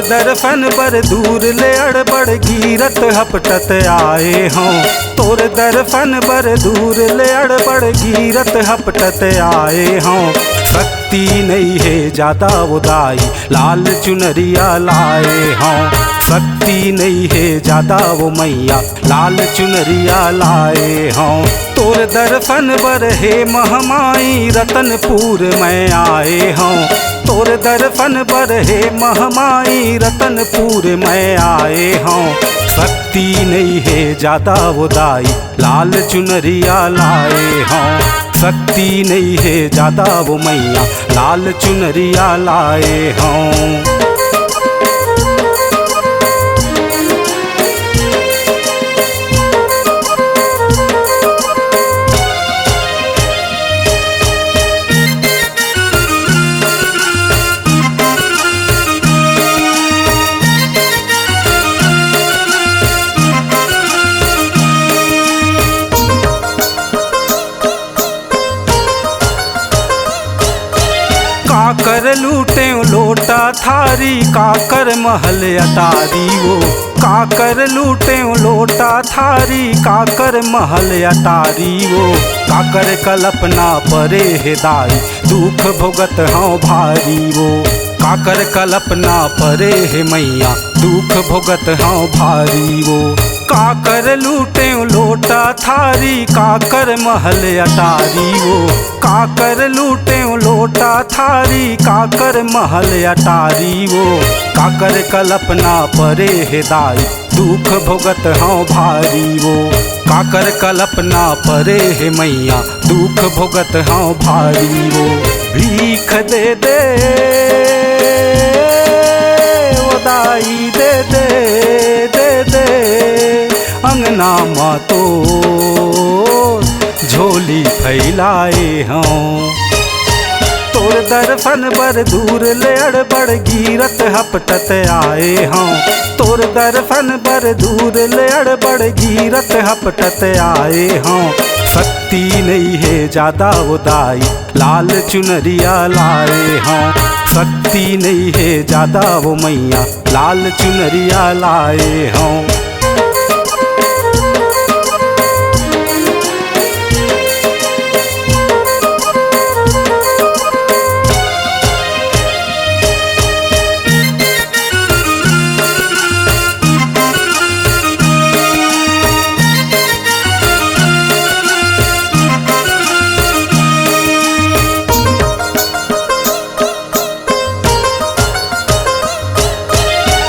दर्पण बर दूर ले अड़बड़ गिरत हपटत आए हों। तोर दर्पण बर दूर ले अड़बड़ गिरत हपटत आए हों। शक्ति नहीं है ज्यादा उदाई लाल चुनरिया लाए हों। शक्ति नहीं है ज्यादा वो मैया लाल चुनरिया लाए हों। तोर दर्पण बर है महमाई रतनपुर में आए हों। तोर दर्पण बर है महमाई रतनपुर में आए हों। शक्ति नहीं है ज्यादा उदाई लाल चुनरिया लाए हों। शक्ति नहीं है ज्यादा वो मैया लाल चुनरिया लाए हों। काकर लूटे लोटा थारी काकर महल अटारी वो। काकर लूटे लोटा थारी काकर महल अटारी वो। काकर कल्पना परे हिदाई दुख भोगत हाँ भारी वो। काकर कल्पना परे है मैया दुख भोगत हाँ भारी वो। काकर लूटे लोटा थारी काकर महल अटारी वो। काकर लूटे लोटा थारी काकर महल अटारी वो। काकर कल्पना परे हिदाई दुख भोगत हाँ भारी वो। काकर कल्पना परे है मैया दुख भोगत हाँ भारी वो। भीख दे दे उदाई दे दे दे दे अंगना माँ तो झोली फैलाए हों। तोर दर्पण बर दूर ले अड़बड़ गिरत हपटत आए हों। तोर दर्पण बर दूर ले अड़बड़ गिरत हपटत आए हों। शक्ति नहीं है ज्यादा उदाई लाल चुनरिया लाए हों। शक्ति नहीं है ज्यादा वो मैया लाल चुनरिया लाए हों।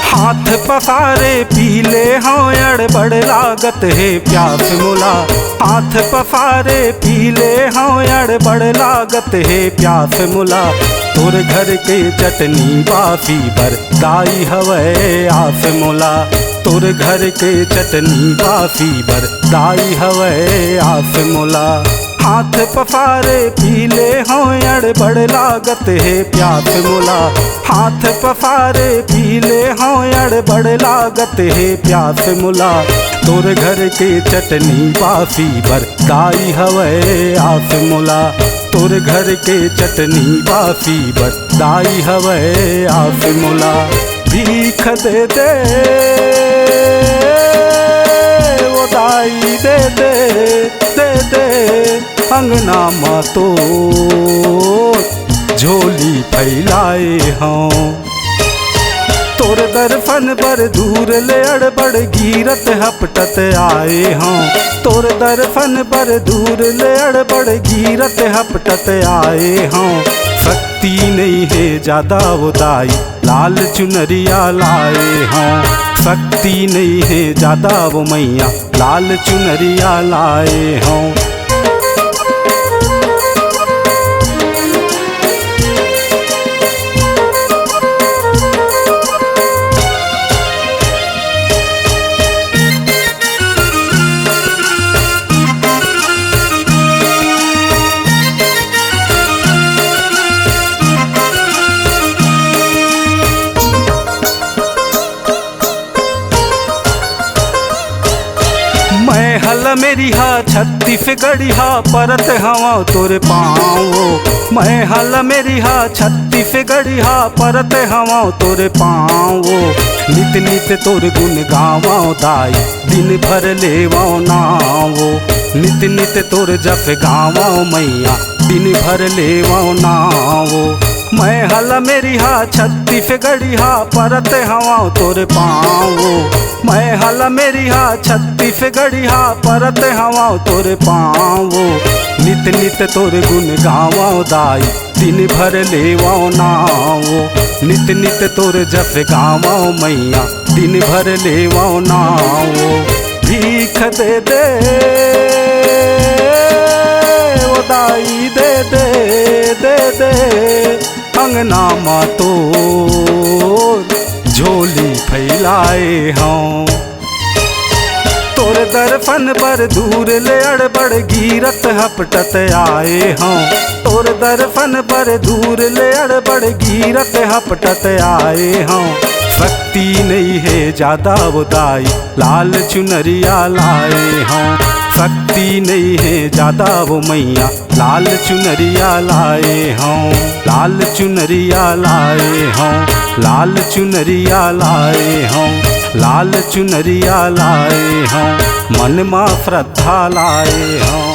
हाथ पसारे पीले हों अड़बड़ लागत है प्यास मुला। हाथ पसारे पीले हों अड़बड़ लागत है प्यास मुला। तोर घर के चटनी बाफी बर दाई हवे आस मुला। तोर घर के चटनी बाफी बर दाई हवे आस मुला। हाथ पसारे पीले हों अड़बड़ लागत है प्यास मुला। हाथ पसारे पीले हों अड़बड़ लागत है प्यास मुला। तोर घर के चटनी बाफी बर दाई हवे आस मुला। तोर घर के चटनी बाफी बर दाई हवे आस मुला। भीख दे दे वो दाई दे दे दे दे अंगना माँ तो झोली फैलाए हों। तोर दर्पण बर दूर ले अड़बड़ गिरत हपटत आए हों। तोर दर्पण बर दूर ले अड़बड़ गिरत हपटत आए हों। शक्ति नहीं है ज्यादा उदाई लाल चुनरिया लाए हों। शक्ति नहीं है ज्यादा वो मैया लाल चुनरिया लाए हों। मैं हल मेरी हा छत्तीसगढ़ी हा परत हवा तोरे पाँव। मैं हल मेरी हा छत्तीसगढ़ी हा परत हवा तोरे पाँव। नित नित तोर गुण गावाओ दाई दिन भर लेवाओ नावो। नित नित तोर जप गावाओ मैया दिन भर लेवाओ नावो। मैं हल मेरी हा छत्तीसगढ़ी हा परत हवा तोरे पाँव। मैं हल मेरी हा छत्तीसगढ़ी हा परत हवा तोरे पाँव। नित नित तोर गुण गावाओ दाई दिन भर लेवाओ नावो। नित नित तोर जप गावाओ मैया दिन भर लेवाओ नावो। भीख दे दे ओ दाई दे दे दे दे अंगना मा तोर झोली फैलाए हों। तोर दर्पण पर दूर ले अड़बड़ गिरत हपटत आए हों। तोर दर्पण पर दूर ले अड़बड़ गिरत हपटत आए हों। शक्ति नहीं है ज्यादा बुदाई लाल चुनरिया लाए हों। शक्ति नहीं है ज्यादा वो मैया लाल चुनरिया लाए हों। लाल चुनरिया लाए हों। लाल चुनरिया लाए हों। लाल चुनरिया लाए हों। मन मा श्रद्धा लाए हों।